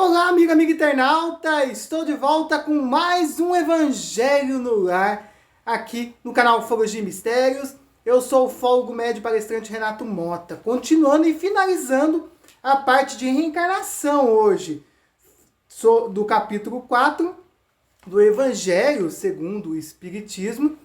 Olá, amiga internauta! Estou de volta com mais um Evangelho no Lar, aqui no canal Ufologia e Mistérios. Eu sou o ufólogo médio palestrante Renato Mota, continuando e finalizando a parte de reencarnação hoje, do capítulo 4 do Evangelho segundo o Espiritismo,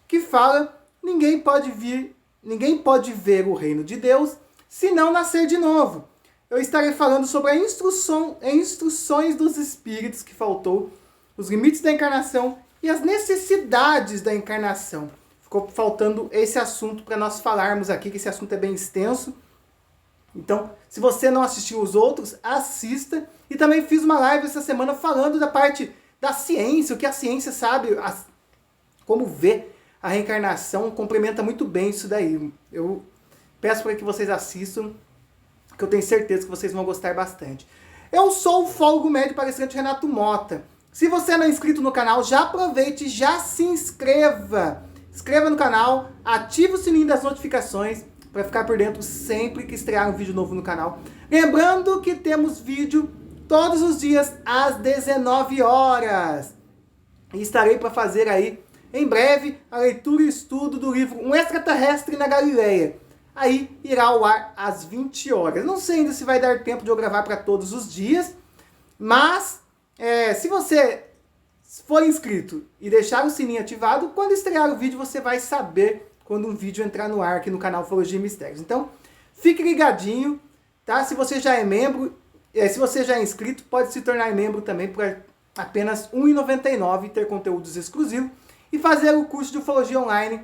que fala: ninguém pode ver o reino de Deus se não nascer de novo. Eu estarei falando sobre instruções dos espíritos que faltou, os limites da encarnação e as necessidades da encarnação. Ficou faltando esse assunto para nós falarmos aqui, que esse assunto é bem extenso. Então, se você não assistiu os outros, assista. E também fiz uma live essa semana falando da parte da ciência, o que a ciência sabe, como ver a reencarnação, complementa muito bem isso daí. Eu peço para que vocês assistam, que eu tenho certeza que vocês vão gostar bastante. Eu sou o ufólogo médio palestrante Renato Mota. Se você não é inscrito no canal, já aproveite e já se inscreva. Inscreva no canal, ative o sininho das notificações para ficar por dentro sempre que estrear um vídeo novo no canal. Lembrando que temos vídeo todos os dias às 19 horas. E estarei para fazer aí, em breve, a leitura e estudo do livro Um Extraterrestre na Galileia. Aí irá ao ar às 20 horas. Não sei ainda se vai dar tempo de eu gravar para todos os dias, mas se você for inscrito e deixar o sininho ativado, quando estrear o vídeo você vai saber quando um vídeo entrar no ar aqui no canal Ufologia e Mistérios. Então, fique ligadinho, tá? Se você já é membro, se você já é inscrito, pode se tornar membro também por apenas R$ 1,99 e ter conteúdos exclusivos e fazer o curso de Ufologia Online.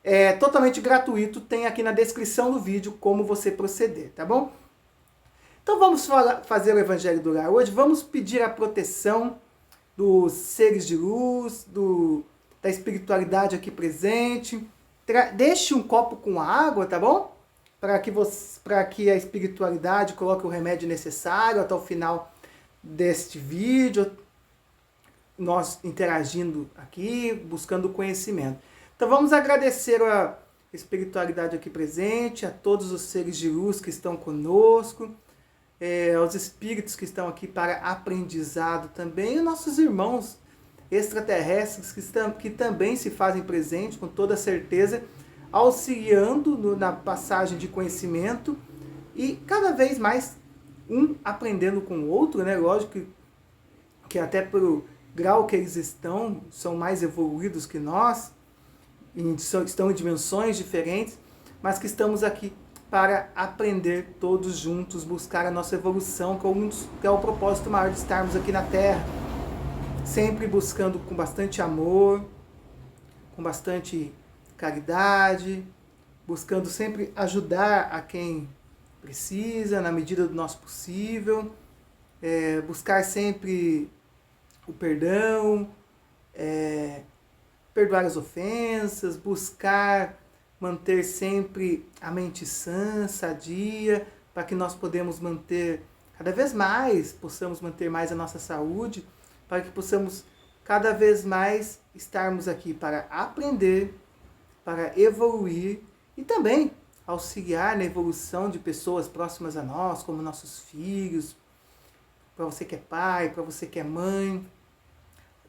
É totalmente gratuito, tem aqui na descrição do vídeo como você proceder, tá bom? Então vamos fazer o Evangelho do Lar hoje, vamos pedir a proteção dos seres de luz, da espiritualidade aqui presente. Deixe um copo com água, tá bom? Para que a espiritualidade coloque o remédio necessário até o final deste vídeo, nós interagindo aqui, buscando conhecimento. Então vamos agradecer a espiritualidade aqui presente, a todos os seres de luz que estão conosco, aos espíritos que estão aqui para aprendizado também, e nossos irmãos extraterrestres que também se fazem presentes com toda certeza, auxiliando na passagem de conhecimento e cada vez mais um aprendendo com o outro, né? Lógico que até pelo grau que eles estão, são mais evoluídos que nós, estão em dimensões diferentes, mas que estamos aqui para aprender todos juntos, buscar a nossa evolução, que é o propósito maior de estarmos aqui na Terra, sempre buscando com bastante amor, com bastante caridade, buscando sempre ajudar a quem precisa, na medida do nosso possível, buscar sempre o perdão, perdoar as ofensas, buscar manter sempre a mente sã, sadia, para que nós possamos manter cada vez mais, possamos manter mais a nossa saúde, para que possamos cada vez mais estarmos aqui para aprender, para evoluir e também auxiliar na evolução de pessoas próximas a nós, como nossos filhos, para você que é pai, para você que é mãe.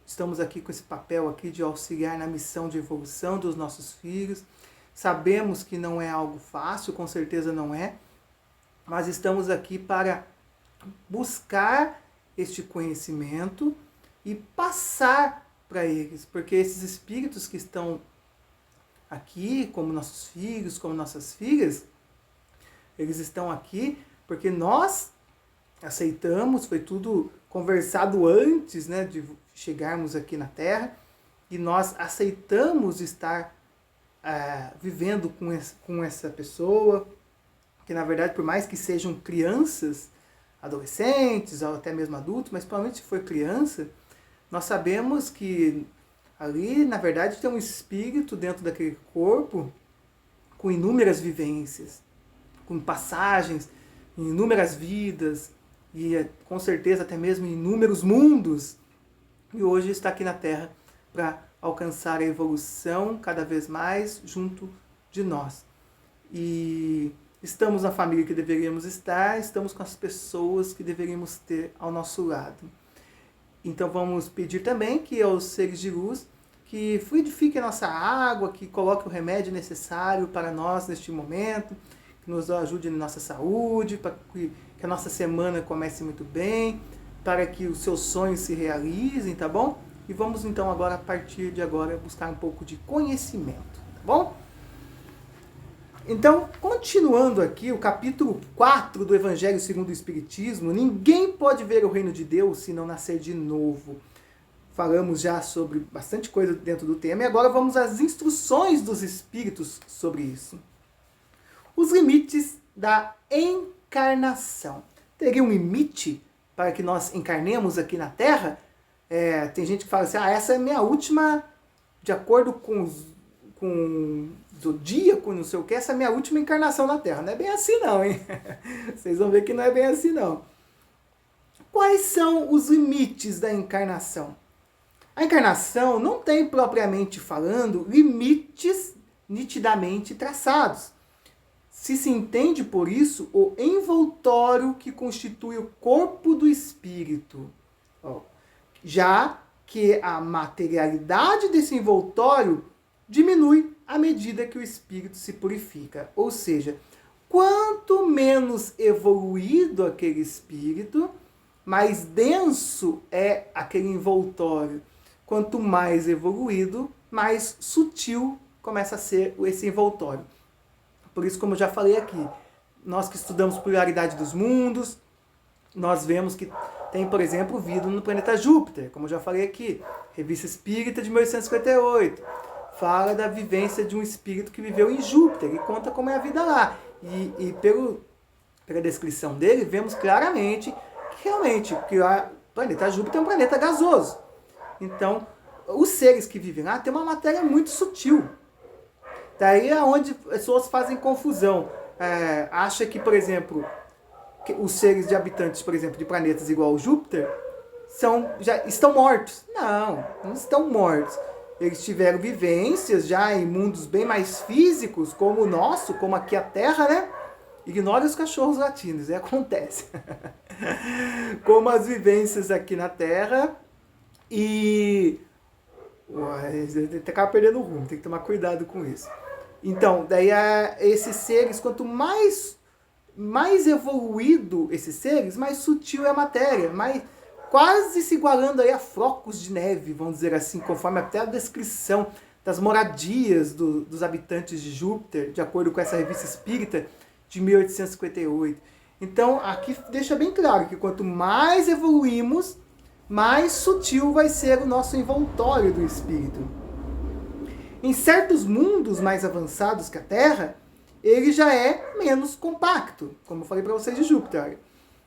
Estamos aqui com esse papel aqui de auxiliar na missão de evolução dos nossos filhos. Sabemos que não é algo fácil, com certeza não é, mas estamos aqui para buscar este conhecimento e passar para eles, porque esses espíritos que estão aqui, como nossos filhos, como nossas filhas, eles estão aqui porque nós aceitamos, foi tudo conversado antes, né, de chegarmos aqui na Terra, e nós aceitamos estar vivendo com essa pessoa, que na verdade, por mais que sejam crianças, adolescentes, ou até mesmo adultos, mas provavelmente se for criança, nós sabemos que ali, na verdade, tem um espírito dentro daquele corpo com inúmeras vivências, com passagens, em inúmeras vidas, e com certeza até mesmo em inúmeros mundos, e hoje está aqui na Terra para alcançar a evolução cada vez mais junto de nós. E estamos na família que deveríamos estar, estamos com as pessoas que deveríamos ter ao nosso lado. Então vamos pedir também que aos seres de luz que fluidifiquem a nossa água, que coloquem o remédio necessário para nós neste momento, que nos ajude na nossa saúde, para que a nossa semana comece muito bem, para que os seus sonhos se realizem, tá bom? E vamos então agora, a partir de agora, buscar um pouco de conhecimento, tá bom? Então, continuando aqui, o capítulo 4 do Evangelho segundo o Espiritismo, ninguém pode ver o reino de Deus se não nascer de novo. Falamos já sobre bastante coisa dentro do tema, e agora vamos às instruções dos Espíritos sobre isso. Os limites da encarnação. Teria um limite para que nós encarnemos aqui na Terra? Tem gente que fala assim, essa é a minha última, de acordo com o zodíaco, não sei o que, essa é a minha última encarnação na Terra. Não é bem assim não, hein? Vocês vão ver que não é bem assim não. Quais são os limites da encarnação? A encarnação não tem, propriamente falando, limites nitidamente traçados. Se entende por isso o envoltório que constitui o corpo do espírito. Já que a materialidade desse envoltório diminui à medida que o espírito se purifica. Ou seja, quanto menos evoluído aquele espírito, mais denso é aquele envoltório. Quanto mais evoluído, mais sutil começa a ser esse envoltório. Por isso, como eu já falei aqui, nós que estudamos pluralidade dos mundos, nós vemos que tem, por exemplo, vida no planeta Júpiter, como eu já falei aqui, Revista Espírita de 1858, fala da vivência de um espírito que viveu em Júpiter e conta como é a vida lá. E pela descrição dele, vemos claramente que realmente que o planeta Júpiter é um planeta gasoso. Então, os seres que vivem lá têm uma matéria muito sutil. Daí é onde as pessoas fazem confusão. Acha que, por exemplo, que os seres de habitantes, por exemplo, de planetas igual ao Júpiter, já estão mortos. Não estão mortos. Eles tiveram vivências já em mundos bem mais físicos, como o nosso, como aqui a Terra, né? Ignore os cachorros latinos, acontece. Como as vivências aqui na Terra e... acaba perdendo o rumo, tem que tomar cuidado com isso. Então, daí esses seres, quanto mais evoluído esses seres, mais sutil é a matéria, quase se igualando aí a flocos de neve, vamos dizer assim, conforme até a descrição das moradias dos habitantes de Júpiter, de acordo com essa revista espírita de 1858. Então, aqui deixa bem claro que quanto mais evoluímos, mais sutil vai ser o nosso envoltório do espírito. Em certos mundos mais avançados que a Terra, ele já é menos compacto, como eu falei para vocês de Júpiter,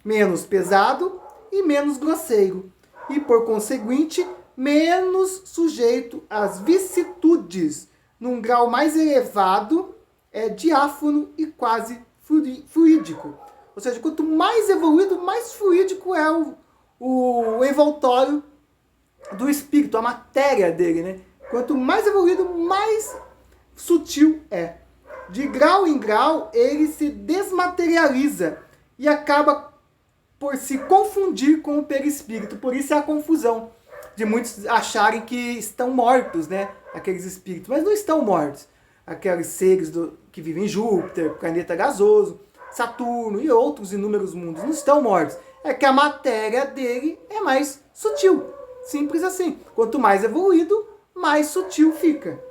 menos pesado e menos grosseiro, e por conseguinte, menos sujeito às vicissitudes, num grau mais elevado, diáfano e quase fluídico. Ou seja, quanto mais evoluído, mais fluídico é o envoltório do espírito, a matéria dele, né? Quanto mais evoluído, mais sutil é. De grau em grau, ele se desmaterializa e acaba por se confundir com o perispírito. Por isso é a confusão de muitos acharem que estão mortos, né? Aqueles espíritos, mas não estão mortos. Aqueles seres que vivem em Júpiter, planeta gasoso, Saturno e outros inúmeros mundos não estão mortos. É que a matéria dele é mais sutil. Simples assim. Quanto mais evoluído, mais sutil fica.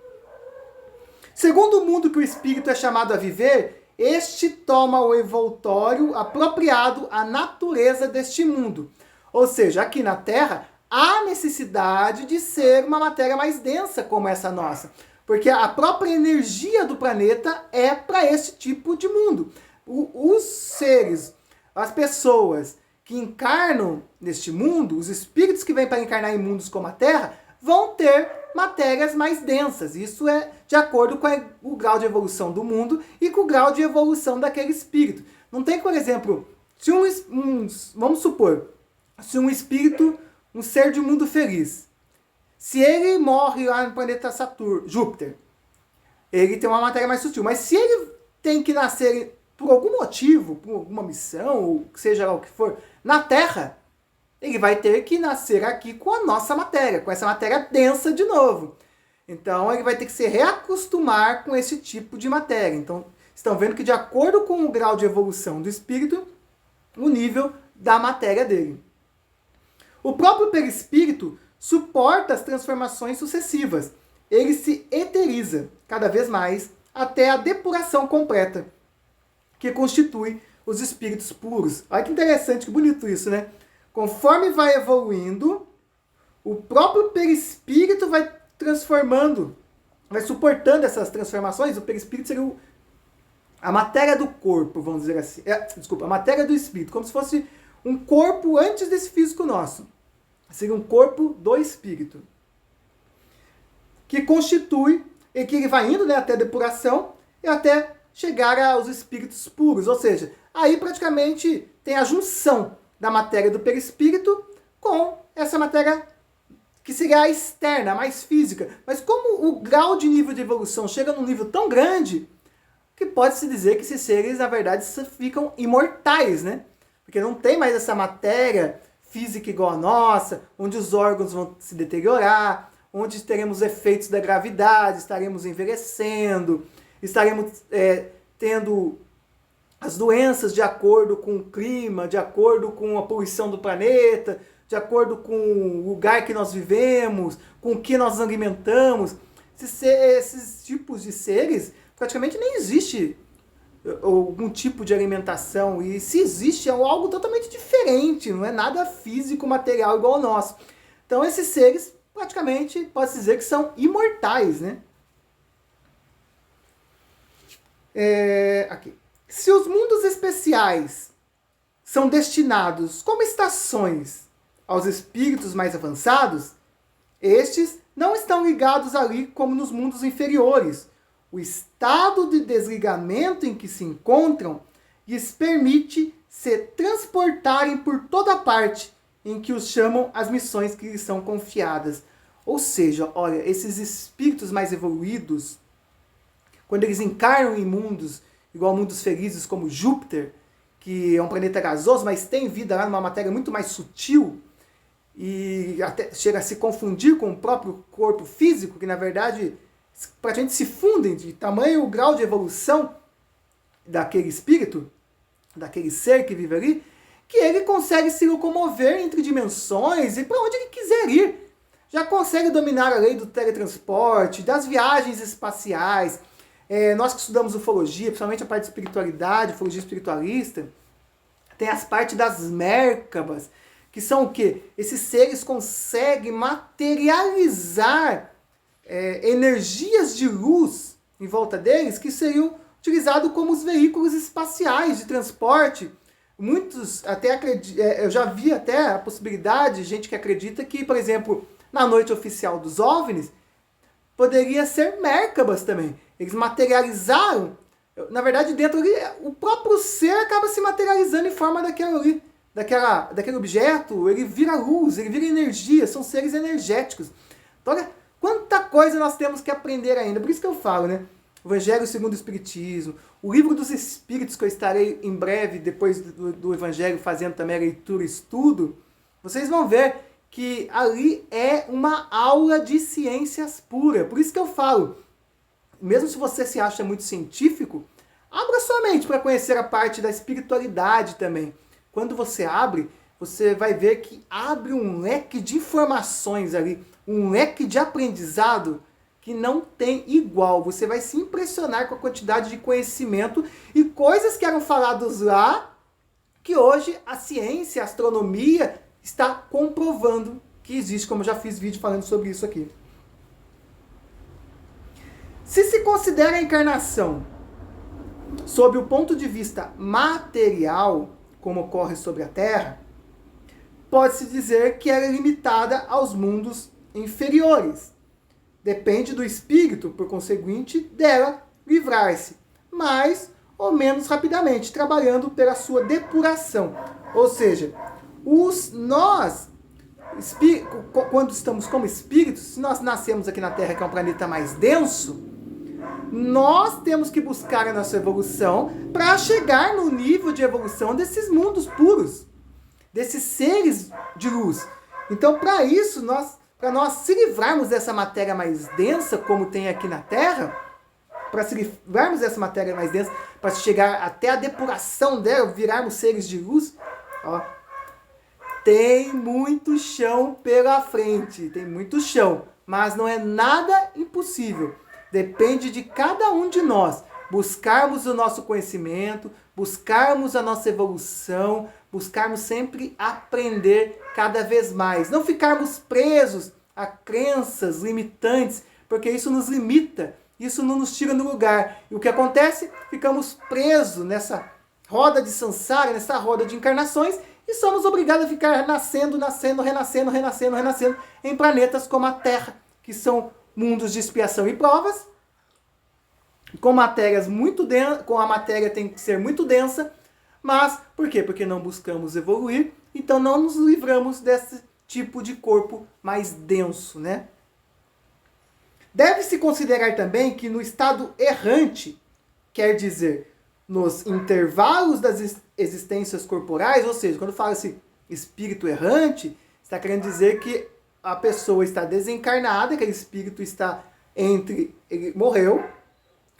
Segundo o mundo que o espírito é chamado a viver, este toma o envoltório apropriado à natureza deste mundo. Ou seja, aqui na Terra, há necessidade de ser uma matéria mais densa como essa nossa. Porque a própria energia do planeta é para esse tipo de mundo. Os seres, as pessoas que encarnam neste mundo, os espíritos que vêm para encarnar em mundos como a Terra, vão ter matérias mais densas. Isso é de acordo com o grau de evolução do mundo e com o grau de evolução daquele espírito. Não tem, por exemplo, se vamos supor, se um espírito, um ser de um mundo feliz, se ele morre lá no planeta Saturno, Júpiter, ele tem uma matéria mais sutil. Mas se ele tem que nascer por algum motivo, por alguma missão, ou seja lá o que for, na Terra, ele vai ter que nascer aqui com a nossa matéria, com essa matéria densa de novo. Então ele vai ter que se reacostumar com esse tipo de matéria. Então estão vendo que de acordo com o grau de evolução do espírito, o nível da matéria dele. O próprio perispírito suporta as transformações sucessivas. Ele se eteriza cada vez mais até a depuração completa, que constitui os espíritos puros. Olha que interessante, que bonito isso, né? Conforme vai evoluindo, o próprio perispírito vai transformando, vai suportando essas transformações. O perispírito seria a matéria do corpo, vamos dizer assim. A matéria do espírito, como se fosse um corpo antes desse físico nosso. Seria um corpo do espírito. Que constitui, e que ele vai indo, né, até a depuração e até chegar aos espíritos puros. Ou seja, aí praticamente tem a junção da matéria do perispírito com essa matéria que seria a externa, a mais física. Mas como o grau de nível de evolução chega num nível tão grande, que pode-se dizer que esses seres, na verdade, ficam imortais, né? Porque não tem mais essa matéria física igual a nossa, onde os órgãos vão se deteriorar, onde teremos efeitos da gravidade, estaremos envelhecendo, estaremos tendo as doenças de acordo com o clima, de acordo com a poluição do planeta, de acordo com o lugar que nós vivemos, com o que nós alimentamos. Esses tipos de seres, praticamente nem existe algum tipo de alimentação. E se existe, é algo totalmente diferente, não é nada físico, material igual ao nosso. Então esses seres, praticamente, pode-se dizer que são imortais, né? Aqui. Se os mundos especiais são destinados como estações aos espíritos mais avançados, estes não estão ligados ali como nos mundos inferiores. O estado de desligamento em que se encontram lhes permite se transportarem por toda parte em que os chamam as missões que lhes são confiadas. Ou seja, olha, esses espíritos mais evoluídos, quando eles encarnam em mundos, igual mundos felizes como Júpiter, que é um planeta gasoso, mas tem vida lá numa matéria muito mais sutil, e até chega a se confundir com o próprio corpo físico, que na verdade praticamente se fundem de tamanho o grau de evolução daquele espírito, daquele ser que vive ali, que ele consegue se locomover entre dimensões e para onde ele quiser ir. Já consegue dominar a lei do teletransporte, das viagens espaciais. Nós que estudamos ufologia, principalmente a parte de espiritualidade, ufologia espiritualista, tem as partes das Mérkabas, que são o quê? Esses seres conseguem materializar energias de luz em volta deles, que seriam utilizados como os veículos espaciais de transporte. Muitos até eu já vi até a possibilidade, gente que acredita que, por exemplo, na noite oficial dos OVNIs, poderia ser Mérkabas também. Eles materializaram, na verdade, dentro ali, o próprio ser acaba se materializando em forma daquele objeto, ele vira luz, ele vira energia, são seres energéticos. Então, olha quanta coisa nós temos que aprender ainda. Por isso que eu falo, né? O Evangelho segundo o Espiritismo, o Livro dos Espíritos, que eu estarei em breve, depois do Evangelho, fazendo também a leitura e estudo, vocês vão ver que ali é uma aula de ciências pura. Por isso que eu falo, mesmo se você se acha muito científico, abra sua mente para conhecer a parte da espiritualidade também. Quando você abre, você vai ver que abre um leque de informações ali, um leque de aprendizado que não tem igual. Você vai se impressionar com a quantidade de conhecimento e coisas que eram faladas lá, que hoje a ciência, a astronomia está comprovando que existe, como eu já fiz vídeo falando sobre isso aqui. Se considera a encarnação sob o ponto de vista material, como ocorre sobre a Terra, pode-se dizer que ela é limitada aos mundos inferiores. Depende do espírito, por conseguinte, dela livrar-se, mais ou menos rapidamente, trabalhando pela sua depuração. Ou seja, nós, quando estamos como espíritos, se nós nascemos aqui na Terra, que é um planeta mais denso, Nós temos que buscar a nossa evolução para chegar no nível de evolução desses mundos puros, desses seres de luz. Então, para isso, para nós se livrarmos dessa matéria mais densa, como tem aqui na Terra, para se livrarmos dessa matéria mais densa, para chegar até a depuração dela, virarmos seres de luz, ó, tem muito chão pela frente, tem muito chão, mas não é nada impossível. Depende de cada um de nós buscarmos o nosso conhecimento, buscarmos a nossa evolução, buscarmos sempre aprender cada vez mais. Não ficarmos presos a crenças limitantes, porque isso nos limita, isso não nos tira do lugar. E o que acontece? Ficamos presos nessa roda de samsara, nessa roda de encarnações, e somos obrigados a ficar nascendo, renascendo em planetas como a Terra, que são mundos de expiação e provas, com matérias muito densas, com a matéria tem que ser muito densa, mas por quê? Porque não buscamos evoluir, então não nos livramos desse tipo de corpo mais denso, né? Deve-se considerar também que no estado errante, quer dizer, nos intervalos das existências corporais, ou seja, quando fala-se espírito errante, está querendo dizer que a pessoa está desencarnada, aquele espírito está ele morreu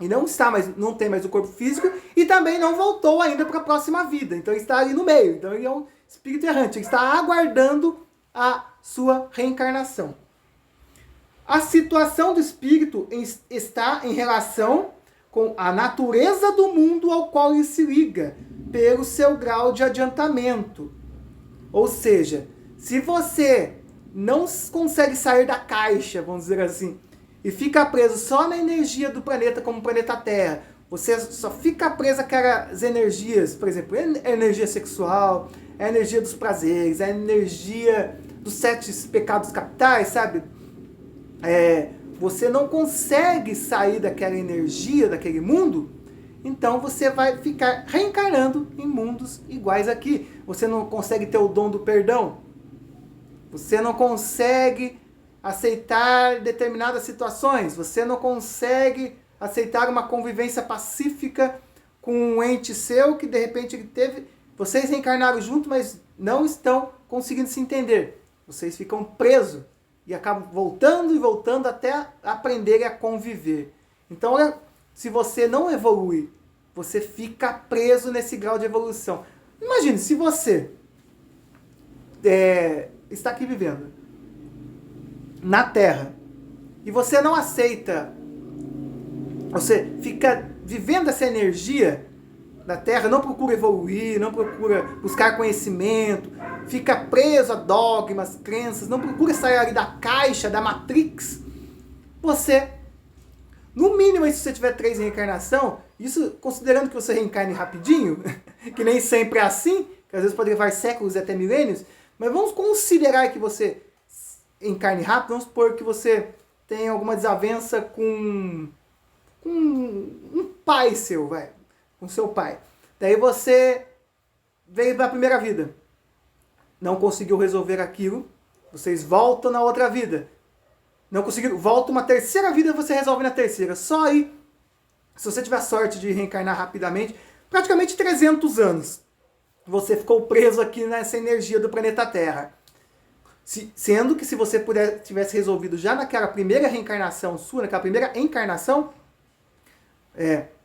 e não tem mais o corpo físico e também não voltou ainda para a próxima vida. Então ele está ali no meio. Então ele é um espírito errante, ele está aguardando a sua reencarnação. A situação do espírito está em relação com a natureza do mundo ao qual ele se liga, pelo seu grau de adiantamento. Ou seja, se você não consegue sair da caixa, vamos dizer assim, e fica preso só na energia do planeta como o planeta Terra, você só fica preso àquelas energias, por exemplo, a energia sexual, a energia dos prazeres, a energia dos 7 pecados capitais, sabe? Você não consegue sair daquela energia, daquele mundo, então você vai ficar reencarnando em mundos iguais aqui. Você não consegue ter o dom do perdão. Você não consegue aceitar determinadas situações. Você não consegue aceitar uma convivência pacífica com um ente seu que de repente ele teve. Vocês reencarnaram junto, mas não estão conseguindo se entender. Vocês ficam presos e acabam voltando e voltando até aprenderem a conviver. Então, olha, se você não evolui, você fica preso nesse grau de evolução. Imagine, se você está aqui vivendo na Terra e você não aceita, você fica vivendo essa energia da Terra, não procura evoluir, não procura buscar conhecimento, fica preso a dogmas, crenças, não procura sair ali da caixa, da Matrix, você, no mínimo, se você tiver 3 reencarnações, isso considerando que você reencarne rapidinho, que nem sempre é assim, que às vezes pode levar séculos e até milênios, mas vamos considerar que você encarne rápido, vamos supor que você tem alguma desavença com um pai seu, com seu pai. Daí você veio da primeira vida, não conseguiu resolver aquilo, vocês voltam na outra vida, não conseguiu, volta uma terceira vida, você resolve na terceira. Só aí, se você tiver sorte de reencarnar rapidamente, praticamente 300 anos, você ficou preso aqui nessa energia do planeta Terra. Sendo que se você tivesse resolvido já naquela primeira reencarnação sua, naquela primeira encarnação,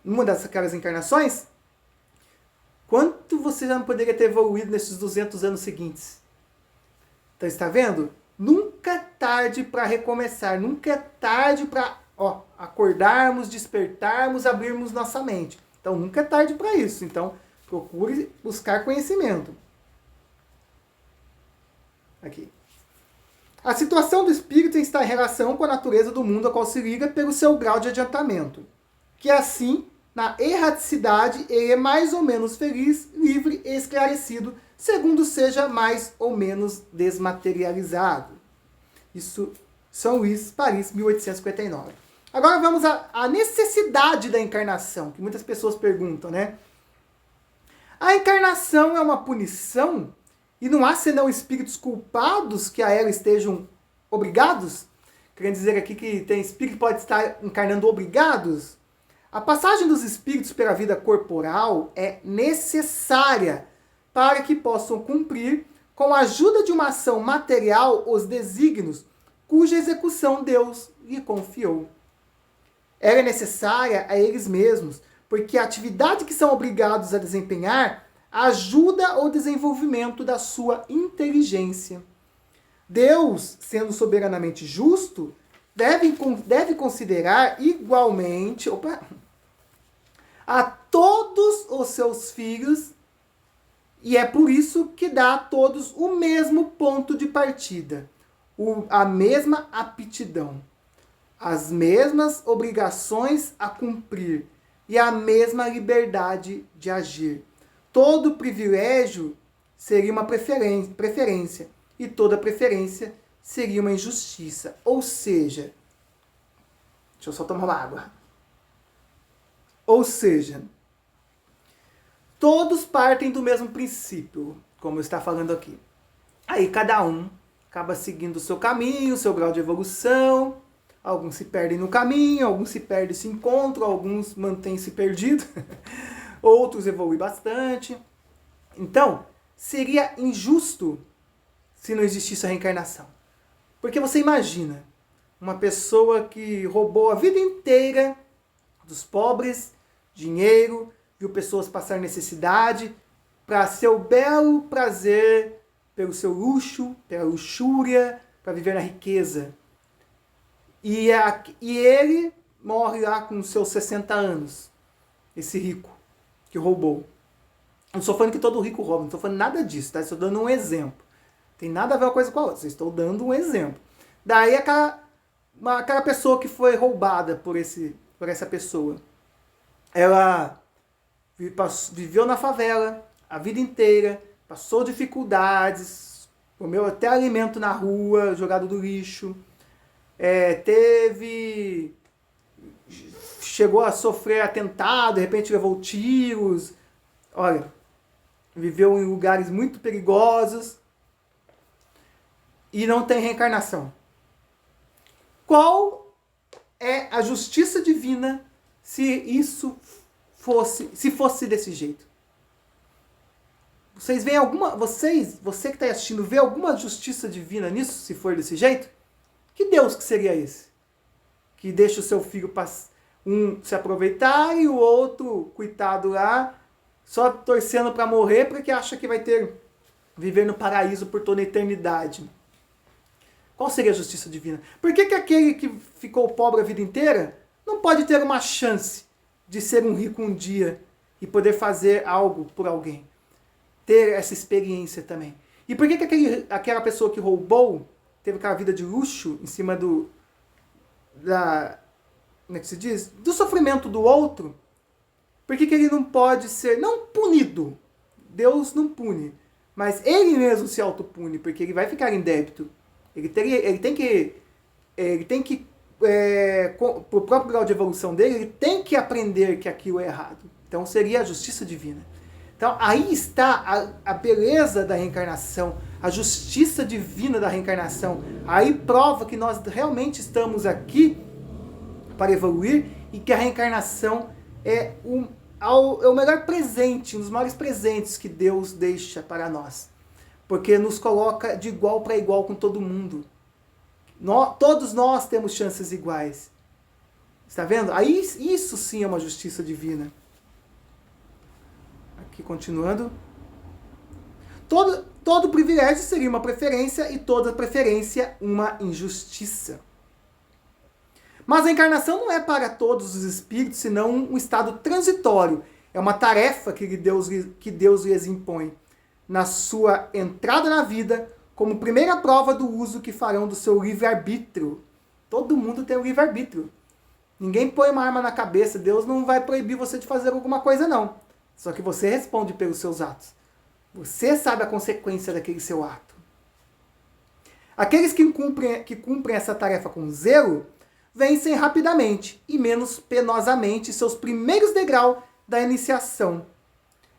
numa daquelas encarnações, quanto você já não poderia ter evoluído nesses 200 anos seguintes? Então, está vendo? Nunca é tarde para recomeçar, nunca é tarde para acordarmos, despertarmos, abrirmos nossa mente. Então, nunca é tarde para isso. Então, procure buscar conhecimento. Aqui. A situação do espírito está em relação com a natureza do mundo a qual se liga pelo seu grau de adiantamento. Que assim, na erraticidade, ele é mais ou menos feliz, livre e esclarecido, segundo seja mais ou menos desmaterializado. Isso, São Luís, Paris, 1859. Agora vamos à necessidade da encarnação, que muitas pessoas perguntam, né? A encarnação é uma punição? E não há senão espíritos culpados que a ela estejam obrigados? Querendo dizer aqui que tem espírito que pode estar encarnando obrigados? A passagem dos espíritos pela vida corporal é necessária para que possam cumprir, com a ajuda de uma ação material, os desígnios cuja execução Deus lhe confiou. Ela é necessária a eles mesmos, porque a atividade que são obrigados a desempenhar ajuda ao desenvolvimento da sua inteligência. Deus, sendo soberanamente justo, deve considerar igualmente a todos os seus filhos, e é por isso que dá a todos o mesmo ponto de partida, a mesma aptidão, as mesmas obrigações a cumprir e a mesma liberdade de agir. Todo privilégio seria uma preferência e toda preferência seria uma injustiça. Ou seja, deixa eu só tomar uma água. Ou seja, todos partem do mesmo princípio, como está falando aqui. Aí cada um acaba seguindo o seu caminho, o seu grau de evolução. Alguns se perdem no caminho, alguns se perdem e se encontram, alguns mantêm-se perdidos, outros evoluem bastante. Então, seria injusto se não existisse a reencarnação. Porque você imagina uma pessoa que roubou a vida inteira dos pobres, dinheiro, viu pessoas passar necessidade, para seu belo prazer, pelo seu luxo, pela luxúria, para viver na riqueza. E ele morre lá com seus 60 anos, esse rico que roubou. Não estou falando que todo rico rouba, não estou falando nada disso, tá? Estou dando um exemplo. Tem nada a ver uma coisa com a outra, estou dando um exemplo. Daí aquela pessoa que foi roubada por essa pessoa, ela viveu na favela a vida inteira, passou dificuldades, comeu até alimento na rua, jogado do lixo, chegou a sofrer atentado, de repente levou tiros, olha, viveu em lugares muito perigosos e não tem reencarnação. Qual é a justiça divina se fosse desse jeito? Vocês veem você que está assistindo, vê alguma justiça divina nisso, se for desse jeito? Que Deus que seria esse? Que deixa o seu filho um se aproveitar e o outro, coitado lá, só torcendo para morrer porque acha que vai viver no paraíso por toda a eternidade. Qual seria a justiça divina? Por que aquele que ficou pobre a vida inteira não pode ter uma chance de ser um rico um dia e poder fazer algo por alguém? Ter essa experiência também. E por que aquela pessoa que roubou teve aquela vida de luxo em cima como é que se diz? Do sofrimento do outro? Por que ele não pode ser, não punido? Deus não pune, mas ele mesmo se autopune, porque ele vai ficar em débito. Ele tem que, pro próprio grau de evolução dele, ele tem que aprender que aquilo é errado. Então seria a justiça divina. Então aí está a beleza da reencarnação, a justiça divina da reencarnação. Aí prova que nós realmente estamos aqui para evoluir e que a reencarnação é o melhor presente, um dos maiores presentes que Deus deixa para nós. Porque nos coloca de igual para igual com todo mundo. Todos nós temos chances iguais. Está vendo? Aí isso sim é uma justiça divina. Aqui continuando. Todo privilégio seria uma preferência e toda preferência uma injustiça. Mas a encarnação não é para todos os espíritos, senão um estado transitório. É uma tarefa que Deus lhes impõe na sua entrada na vida, como primeira prova do uso que farão do seu livre-arbítrio. Todo mundo tem um livre-arbítrio. Ninguém põe uma arma na cabeça, Deus não vai proibir você de fazer alguma coisa, não. Só que você responde pelos seus atos. Você sabe a consequência daquele seu ato. Aqueles que cumprem essa tarefa com zelo, vencem rapidamente e menos penosamente seus primeiros degraus da iniciação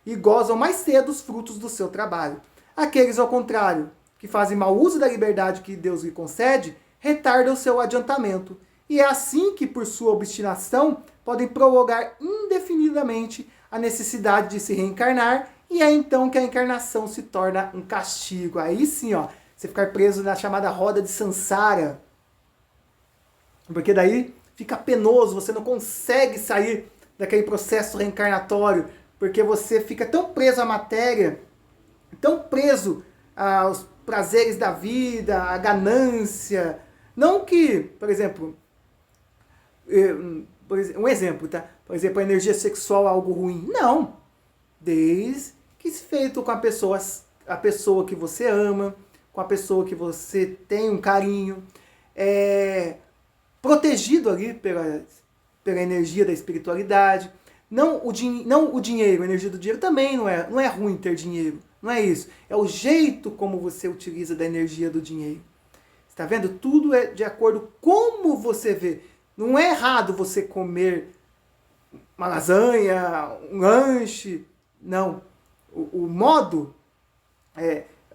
e gozam mais cedo os frutos do seu trabalho. Aqueles, ao contrário, que fazem mau uso da liberdade que Deus lhe concede, retardam o seu adiantamento. E é assim que, por sua obstinação, podem prolongar indefinidamente a necessidade de se reencarnar, e é então que a encarnação se torna um castigo. Aí sim, ó, você ficar preso na chamada roda de Sansara, porque daí fica penoso, você não consegue sair daquele processo reencarnatório, porque você fica tão preso à matéria, tão preso aos prazeres da vida, à ganância. Não que, por exemplo, um exemplo, tá? Por exemplo, a energia sexual é algo ruim. Não. Desde que se feito com a pessoa que você ama, com a pessoa que você tem um carinho, protegido ali pela energia da espiritualidade. Não o dinheiro, a energia do dinheiro também não é ruim ter dinheiro. Não é isso. É o jeito como você utiliza da energia do dinheiro. Está vendo? Tudo é de acordo com como você vê. Não é errado você comer uma lasanha, um lanche. Não. O modo,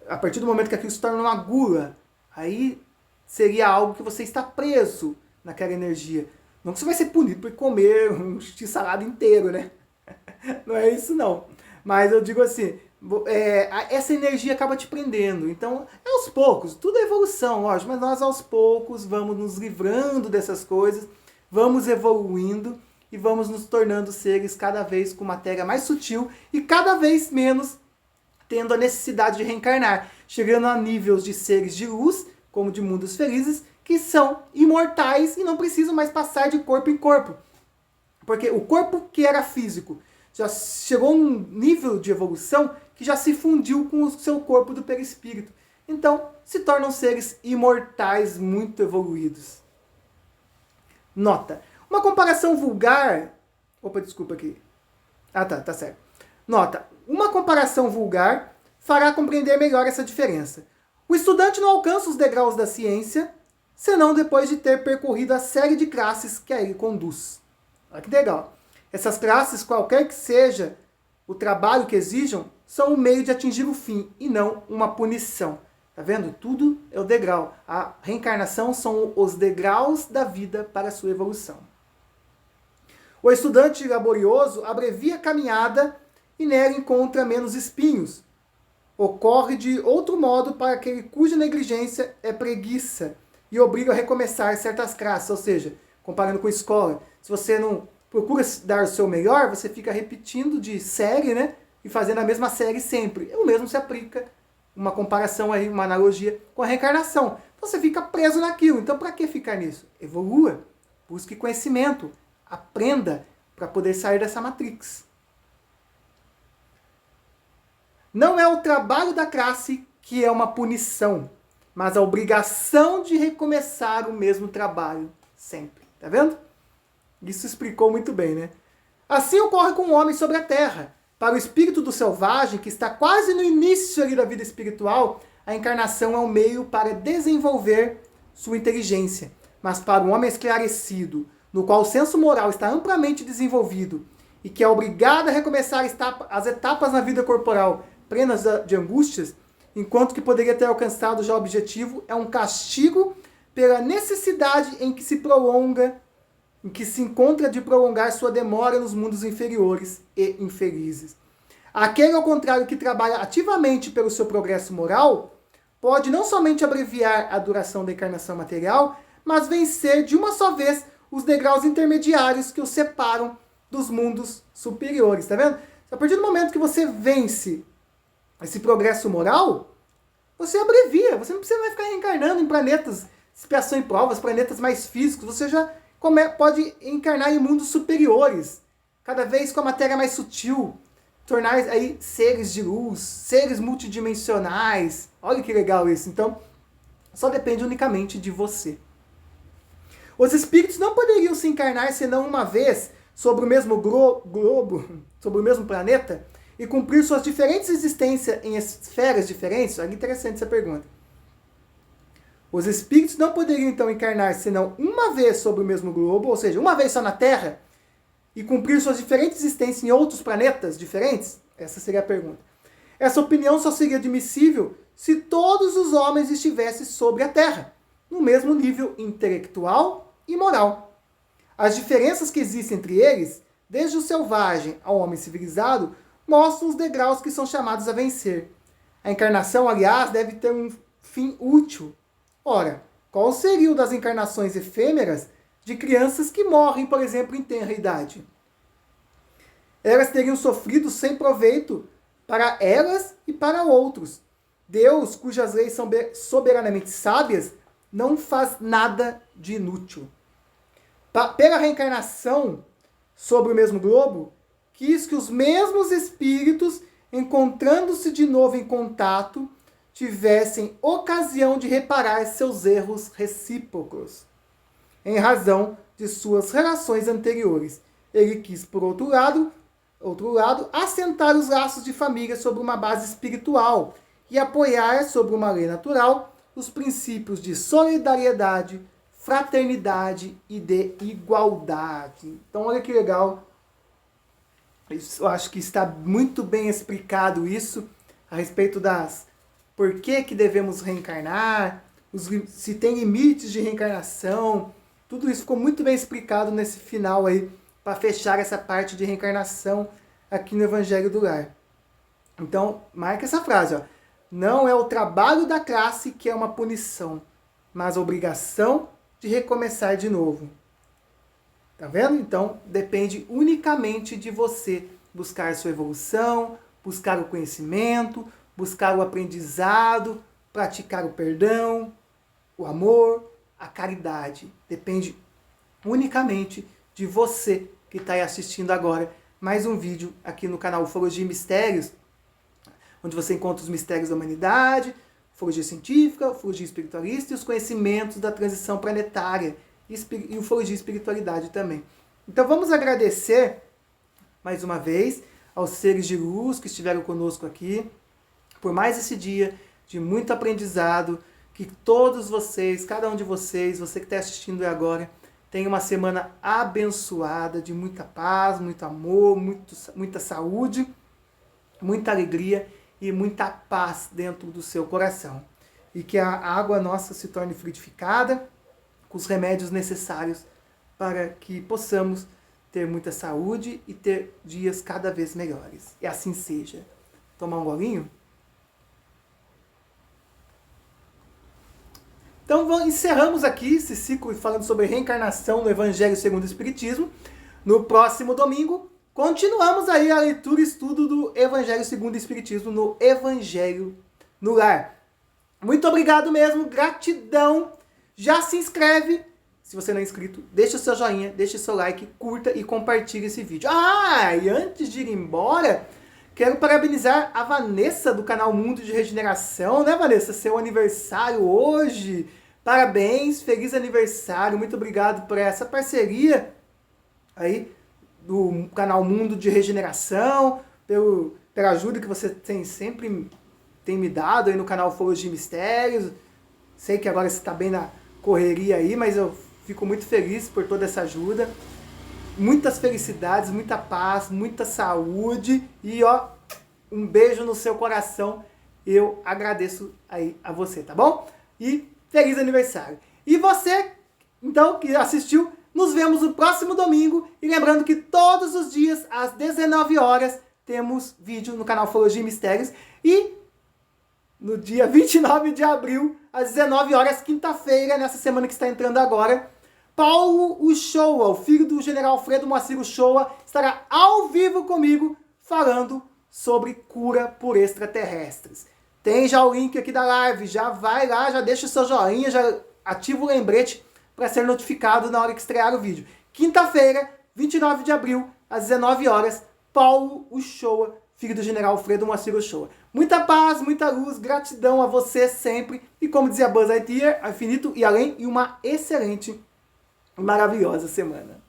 a partir do momento que aquilo se torna uma gula, aí seria algo que você está preso naquela energia. Não que você vai ser punido por comer um x-salada inteiro, né? Não é isso não. Mas eu digo assim, essa energia acaba te prendendo. Então, aos poucos, tudo é evolução, lógico, mas nós aos poucos vamos nos livrando dessas coisas, vamos evoluindo e vamos nos tornando seres cada vez com matéria mais sutil e cada vez menos tendo a necessidade de reencarnar, chegando a níveis de seres de luz, como de mundos felizes, que são imortais e não precisam mais passar de corpo em corpo. Porque o corpo que era físico já chegou a um nível de evolução que já se fundiu com o seu corpo do perispírito. Então, se tornam seres imortais muito evoluídos. Nota. Uma comparação vulgar... Opa, desculpa aqui. Tá certo. Nota. Uma comparação vulgar fará compreender melhor essa diferença. O estudante não alcança os degraus da ciência, senão depois de ter percorrido a série de classes que a ele conduz. Olha que legal. Essas classes, qualquer que seja o trabalho que exijam, são o meio de atingir o fim e não uma punição. Tá vendo? Tudo é o degrau. A reencarnação são os degraus da vida para a sua evolução. O estudante laborioso abrevia a caminhada e nela encontra menos espinhos. Ocorre de outro modo para aquele cuja negligência é preguiça e obriga a recomeçar certas classes. Ou seja, comparando com a escola, se você não procura dar o seu melhor, você fica repetindo de série, né? E fazendo a mesma série sempre. O mesmo se aplica, uma comparação aí, uma analogia com a reencarnação. Então você fica preso naquilo. Então para que ficar nisso? Evolua, busque conhecimento, aprenda para poder sair dessa matrix. Não é o trabalho da classe que é uma punição, mas a obrigação de recomeçar o mesmo trabalho sempre. Tá vendo? Isso explicou muito bem, né? Assim ocorre com o homem sobre a terra. Para o espírito do selvagem, que está quase no início ali da vida espiritual, a encarnação é um meio para desenvolver sua inteligência. Mas para o homem esclarecido, no qual o senso moral está amplamente desenvolvido e que é obrigado a recomeçar as etapas na vida corporal plenas de angústias, enquanto que poderia ter alcançado já o objetivo, é um castigo pela necessidade em que se encontra de prolongar sua demora nos mundos inferiores e infelizes. Aquele, ao contrário, que trabalha ativamente pelo seu progresso moral, pode não somente abreviar a duração da encarnação material, mas vencer de uma só vez os degraus intermediários que o separam dos mundos superiores. Tá vendo? A partir do momento que você vence esse progresso moral, você abrevia. Você não precisa mais ficar reencarnando em planetas, expiação e provas, planetas mais físicos. Você já pode encarnar em mundos superiores, cada vez com a matéria mais sutil, tornar aí seres de luz, seres multidimensionais. Olha que legal isso. Então, só depende unicamente de você. Os espíritos não poderiam se encarnar senão uma vez sobre o mesmo globo, sobre o mesmo planeta, e cumprir suas diferentes existências em esferas diferentes? Olha que interessante essa pergunta. Os espíritos não poderiam então encarnar senão uma vez sobre o mesmo globo, ou seja, uma vez só na Terra, e cumprir suas diferentes existências em outros planetas diferentes? Essa seria a pergunta. Essa opinião só seria admissível se todos os homens estivessem sobre a Terra, no mesmo nível intelectual e moral. As diferenças que existem entre eles, desde o selvagem ao homem civilizado, mostram os degraus que são chamados a vencer. A encarnação, aliás, deve ter um fim útil. Ora, qual seria o das encarnações efêmeras de crianças que morrem, por exemplo, em tenra idade? Elas teriam sofrido sem proveito para elas e para outros. Deus, cujas leis são soberanamente sábias, não faz nada de inútil. Pela reencarnação sobre o mesmo globo, quis que os mesmos espíritos, encontrando-se de novo em contato, tivessem ocasião de reparar seus erros recíprocos, em razão de suas relações anteriores. Ele quis, por outro lado, assentar os laços de família sobre uma base espiritual e apoiar sobre uma lei natural os princípios de solidariedade, fraternidade e de igualdade. Então, olha que legal. Eu acho que está muito bem explicado isso a respeito das por que devemos reencarnar, se tem limites de reencarnação. Tudo isso ficou muito bem explicado nesse final aí, para fechar essa parte de reencarnação aqui no Evangelho do Lar. Então, marca essa frase, ó. Não é o trabalho da classe que é uma punição, mas a obrigação de recomeçar de novo. Tá vendo? Então, depende unicamente de você buscar a sua evolução, buscar o conhecimento, buscar o aprendizado, praticar o perdão, o amor, a caridade. Depende unicamente de você que está aí assistindo agora mais um vídeo aqui no canal Ufologia e Mistérios, onde você encontra os mistérios da humanidade, ufologia científica, ufologia espiritualista e os conhecimentos da transição planetária e ufologia e espiritualidade também. Então vamos agradecer mais uma vez aos seres de luz que estiveram conosco aqui, por mais esse dia de muito aprendizado, que todos vocês, cada um de vocês, você que está assistindo agora, tenha uma semana abençoada, de muita paz, muito amor, muita saúde, muita alegria e muita paz dentro do seu coração. E que a água nossa se torne frutificada, com os remédios necessários para que possamos ter muita saúde e ter dias cada vez melhores. E assim seja. Tomar um golinho? Então encerramos aqui esse ciclo falando sobre reencarnação no Evangelho segundo o Espiritismo. No próximo domingo, continuamos aí a leitura e estudo do Evangelho segundo o Espiritismo no Evangelho no Lar. Muito obrigado mesmo, gratidão. Já se inscreve, se você não é inscrito, deixa o seu joinha, deixa o seu like, curta e compartilhe esse vídeo. E antes de ir embora, quero parabenizar a Vanessa do canal Mundo de Regeneração, né, Vanessa? Seu aniversário hoje. Parabéns, feliz aniversário, muito obrigado por essa parceria aí do canal Mundo de Regeneração, pela ajuda que você sempre tem me dado aí no canal Ufologia e Mistérios. Sei que agora você está bem na correria aí, mas eu fico muito feliz por toda essa ajuda. Muitas felicidades, muita paz, muita saúde e um beijo no seu coração. Eu agradeço aí a você, tá bom? E feliz aniversário. E você, então, que assistiu, nos vemos no próximo domingo. E lembrando que todos os dias, às 19 horas, temos vídeo no canal Ufologia e Mistérios. E no dia 29 de abril, às 19 horas, quinta-feira, nessa semana que está entrando agora, Paulo Uchoa, o filho do general Alfredo Moacir Uchoa, estará ao vivo comigo falando sobre cura por extraterrestres. Tem já o link aqui da live, já vai lá, já deixa o seu joinha, já ativa o lembrete para ser notificado na hora que estrear o vídeo. Quinta-feira, 29 de abril, às 19 horas, Paulo Uchoa, filho do general Alfredo Moacir Uchoa. Muita paz, muita luz, gratidão a você sempre. E como dizia Buzz Lightyear, ao infinito e além, e uma excelente, maravilhosa semana.